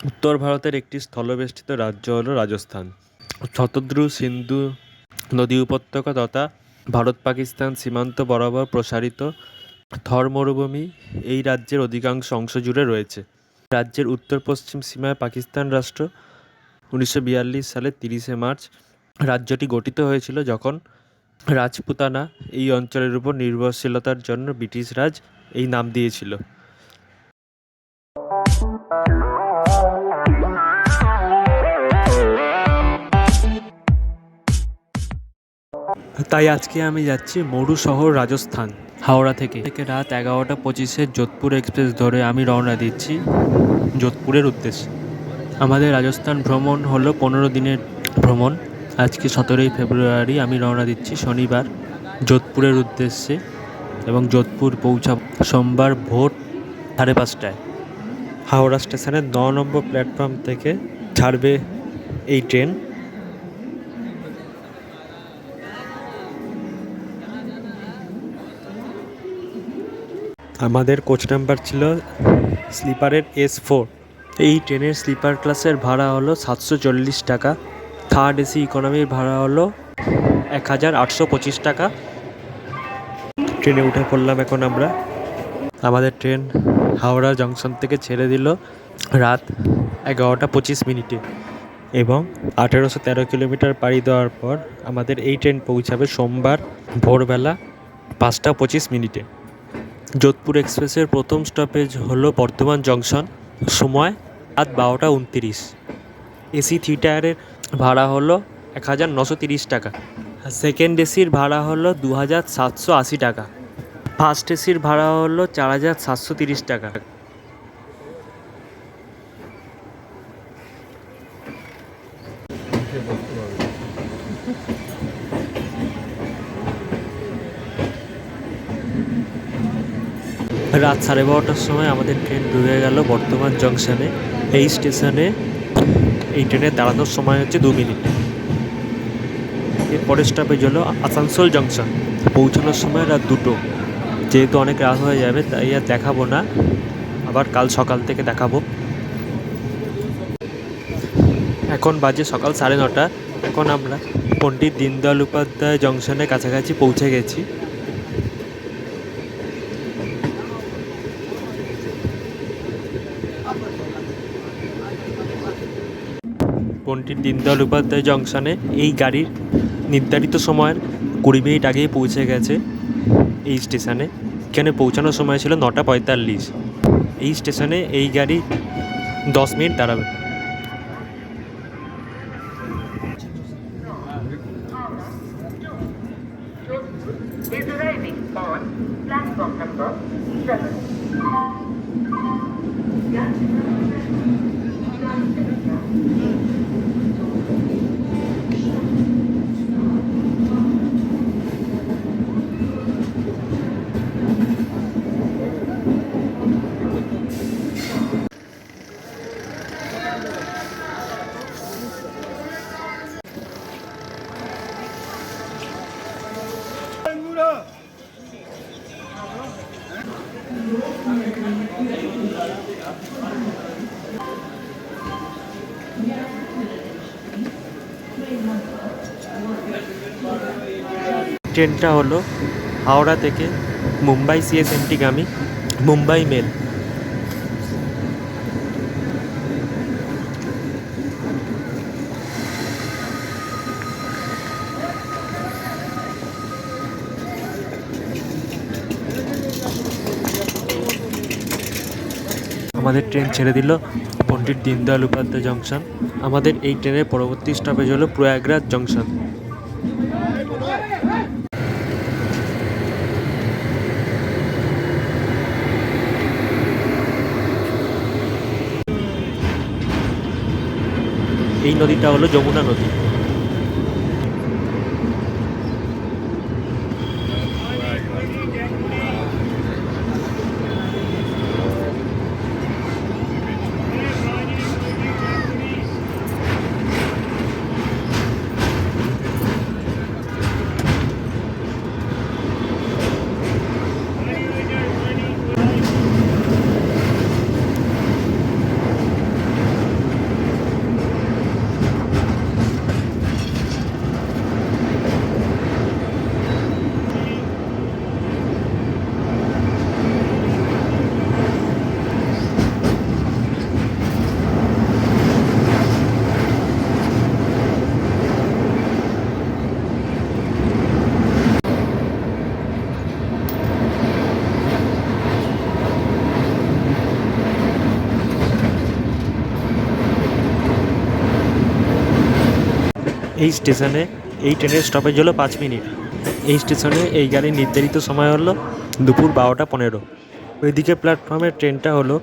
উত্তর ভারতের একটি স্থলবেষ্টিত রাজ্য হল রাজস্থান। শতদ্রু সিন্ধু নদী উপত্যকা তথা ভারত-পাকিস্তান সীমান্ত বরাবর প্রসারিত থর মরুভূমি এই রাজ্যের অধিকাংশ অংশ জুড়ে রয়েছে। রাজ্যের উত্তর-পশ্চিম সীমায় পাকিস্তান রাষ্ট্র। 1942 সালের 30শে মার্চ রাজ্যটি গঠিত হয়েছিল যখন রাজপুতানা এই অঞ্চলের উপর নির্ভরশীলতার জন্য ব্রিটিশ রাজ এই নাম দিয়েছিল। তাই আজকে আমি যাচ্ছি মরু শহর রাজস্থান। হাওড়া থেকে রাত 11:25 যোধপুর এক্সপ্রেস ধরে আমি রওনা দিচ্ছি যোধপুরের উদ্দেশ্যে। আমাদের রাজস্থান ভ্রমণ হলো 15 দিনের ভ্রমণ। আজকে 17ই ফেব্রুয়ারি আমি রওনা দিচ্ছি শনিবার যোধপুরের উদ্দেশ্যে এবং যোধপুর পৌঁছাব সোমবার ভোর 5:30টায়। হাওড়া স্টেশনের 9 নম্বর প্ল্যাটফর্ম থেকে ছাড়বে এই ট্রেন। আমাদের কোচ নাম্বার ছিল স্লিপারের S4। এই ট্রেনের স্লিপার ক্লাসের ভাড়া হলো 740 টাকা। থার্ড এসি ইকোনমির ভাড়া হলো 1825 টাকা। ট্রেনে উঠে পড়লাম এখন আমরা। আমাদের ট্রেন হাওড়া জংশন থেকে ছেড়ে দিল রাত 11:25 এবং 1813 কিলোমিটার পাড়ি দেওয়ার পর আমাদের এই ট্রেন পৌঁছাবে সোমবার ভোরবেলা 5:25। যোধপুর এক্সপ্রেসের প্রথম স্টপেজ হলো বর্ধমান জংশন। সময় রাত 12:29। এসি 3 টায়ারের ভাড়া হলো 1930 টাকা। সেকেন্ড এসির ভাড়া হলো 2780 টাকা। ফার্স্ট এসির ভাড়া হলো 4730 টাকা। রাত 12:30টার সময় আমাদের ট্রেন ঢুকে গেল বর্ধমান জংশনে। এই স্টেশনে এই ট্রেনের দাঁড়ানোর সময় হচ্ছে 2 মিনিট। এরপরের স্টপেজ হলো আসানসোল জংশন। পৌঁছানোর সময় রাত 2টো। যেহেতু অনেক রাত হয়ে যাবে তাই আর দেখাবো না, আবার কাল সকাল থেকে দেখাবো। এখন বাজে সকাল 9:30। এখন আমরা পণ্ডিত দীনদয়াল উপাধ্যায় জংশনের কাছাকাছি পৌঁছে গেছি। পণ্ডিত দীনদয়াল উপাধ্যায় জংশনে এই গাড়ির নির্ধারিত সময়ের 20 মিনিট আগেই পৌঁছে গেছে এই স্টেশনে। এখানে পৌঁছানোর সময় ছিল 9:45। এই স্টেশনে এই গাড়ি 10 মিনিট দাঁড়াবে। Is arriving on platform number 7. ট্রেনটা হলো হাওড়া থেকে মুম্বাই CSMT-গামী মুম্বাই মেল। আমাদের ট্রেন ছেড়ে দিল পণ্ডিত দীনদয়াল উপাধ্যায় জংশন। আমাদের এই ট্রেনের পরবর্তী স্টপেজ হলো প্রয়াগরাজ জংশন। এই নদীটা হলো যমুনা নদী। এই স্টেশনে এই ট্রেনের স্টপেজ হলো 5 মিনিট। এই স্টেশনে এই গাড়ির নির্ধারিত সময় হলো দুপুর 12টা 15। ওইদিকে প্ল্যাটফর্মের ট্রেনটা হলো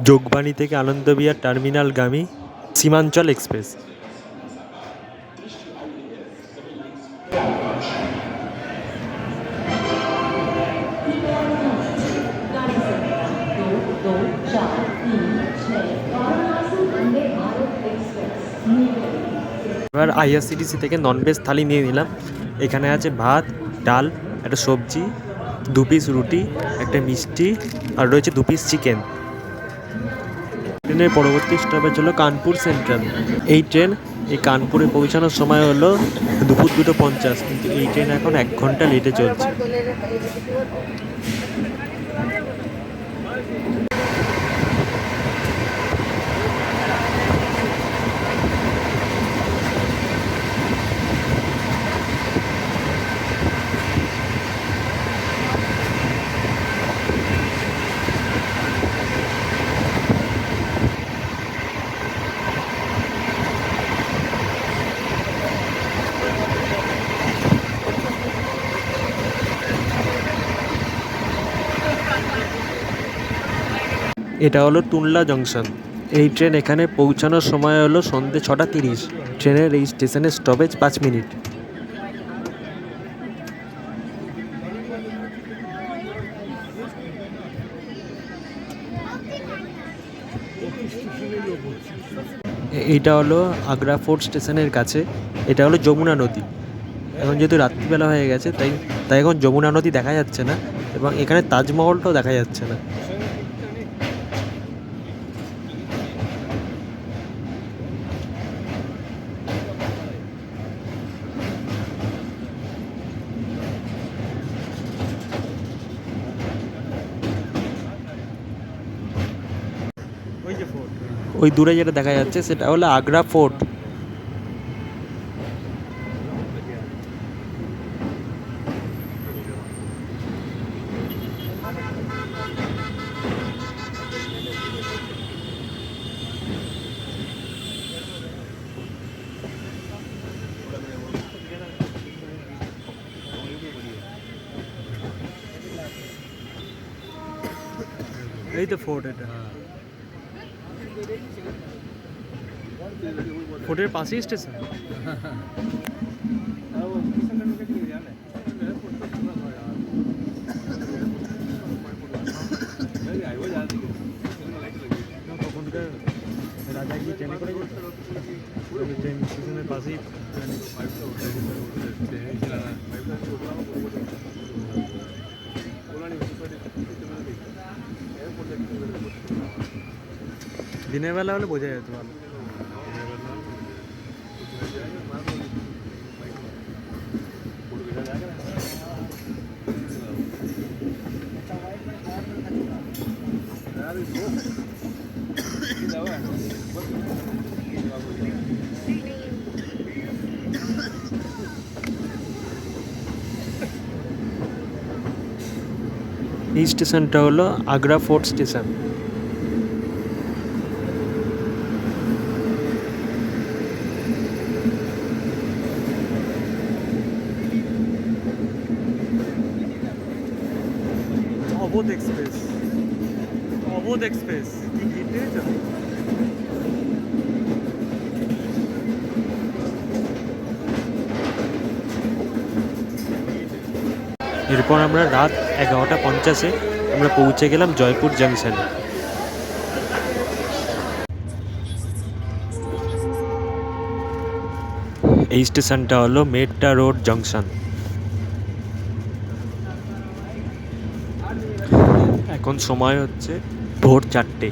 যোগবাণী থেকে আনন্দবিহার টার্মিনালগামী সীমাঞ্চল এক্সপ্রেস। এবার আইআরসিটিসি থেকে ননভেজ থালি নিয়ে নিলাম। এখানে আছে ভাত, ডাল, একটা সবজি, 2 পিস রুটি, একটা মিষ্টি, আর রয়েছে 2 পিস চিকেন। ট্রেনের পরবর্তী স্টপেজ হলো কানপুর সেন্ট্রাল। এই ট্রেন এই কানপুরে পৌঁছানোর সময় হলো দুপুর 2:50, কিন্তু এই ট্রেন এখন 1 ঘন্টা লেটে চলছে। এটা হলো টুনলা জংশন। এই ট্রেন এখানে পৌঁছানোর সময় হলো সন্ধ্যে 6:30। ট্রেনের এই স্টেশনের স্টপেজ 5 মিনিট। এইটা হলো আগ্রা ফোর্ট স্টেশনের কাছে। এটা হলো যমুনা নদী। এখন যেহেতু রাত্রিবেলা হয়ে গেছে তাই তাই এখন যমুনা নদী দেখা যাচ্ছে না, এবং এখানে তাজমহলটাও দেখা যাচ্ছে না। ওই দূরে যেটা দেখা যাচ্ছে সেটা হলো আগ্রা ফোর্ট। এই তো ফোর্ট, এটা ফোর্টের পাশেই স্টেশন। তখনকার রাজা কি ট্রেনে করে যেত? ট্রেন স্টেশনের পাশেই। দিনের বেলা হলে বোঝা যেত ভালো। এই স্টেশনটা হলো Agra fort station. Awadh express, Awadh express কি ভিড় পেয়েছো? এরপর আমরা রাত 11:50 আমরা পৌঁছে গেলাম জয়পুর জাংশনে। এই স্টেশনটা হলো মেট্টা রোড জংশন। এখন সময় হচ্ছে ভোর 4টে।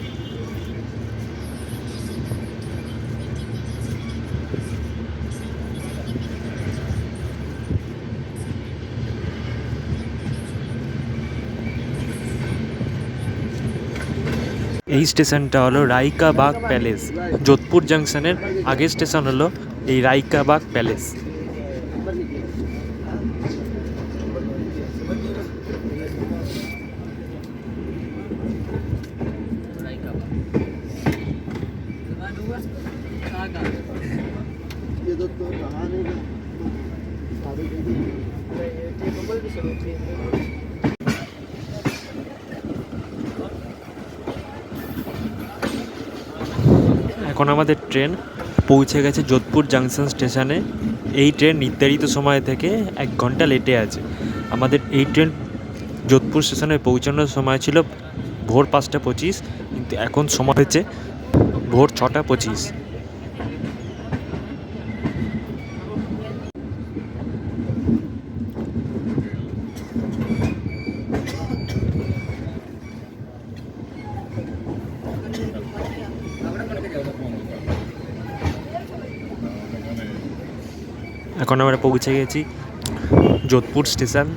এই স্টেশনটা হলো রাইকা বাগ প্যালেস। যোধপুর জাংশনের আগের স্টেশন হলো এই রাইকা বাগ প্যালেস। এখন আমাদের ট্রেন পৌঁছে গেছে যোধপুর জাংশন স্টেশনে। এই ট্রেন নির্ধারিত সময় থেকে 1 ঘন্টা লেটে আছে। আমাদের এই ট্রেন যোধপুর স্টেশনে পৌঁছানোর সময় ছিল ভোর 5:25, কিন্তু এখন সময় হয়েছে ভোর 6:25। এখন আমরা পৌঁছে গেছি যোধপুর স্টেশন।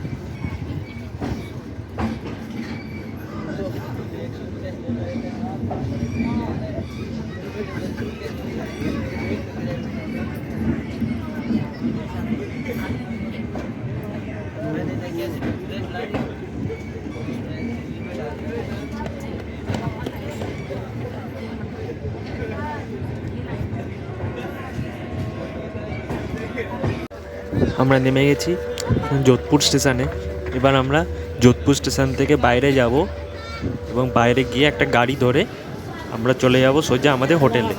আমরা নেমে গেছি যোধপুর স্টেশনে। এবার আমরা যোধপুর স্টেশন থেকে বাইরে যাব এবং বাইরে গিয়ে একটা গাড়ি ধরে আমরা চলে যাব সোজা আমাদের হোটেলে।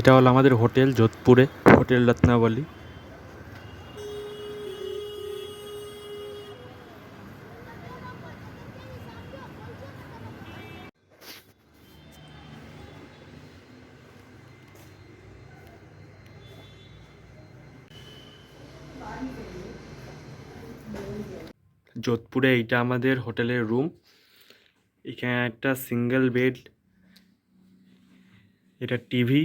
এটা হলো আমাদের হোটেল যোধপুরে, হোটেল রত্নাবলী। যোধপুরে এইটা আমাদের হোটেলের রুম। এখানে একটা সিঙ্গেল বেড, এটা টিভি,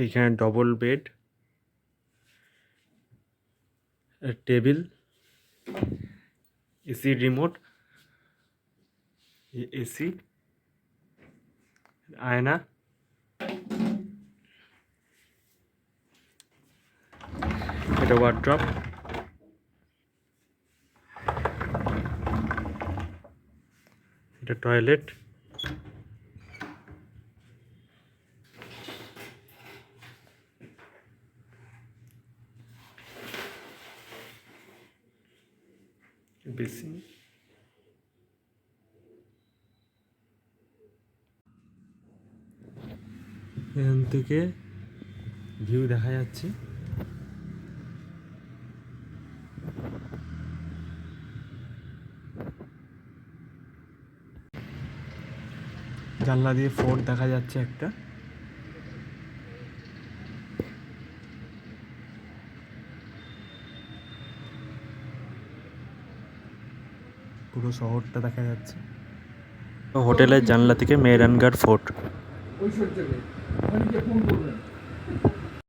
এইখানে double bed, table, AC remote, AC, আয়না, এটা ওয়ার্ড্রপ, এটা টয়লেট, বেসিন, এখান থেকে ভিউ দেখা যাচ্ছে। জানলা দিয়ে ফোর্ট দেখা যাচ্ছে একটা। পুরো শহরটা দেখা যাচ্ছে। হোটেলের জানলা থেকে মেহরানগড় ফোর্ট।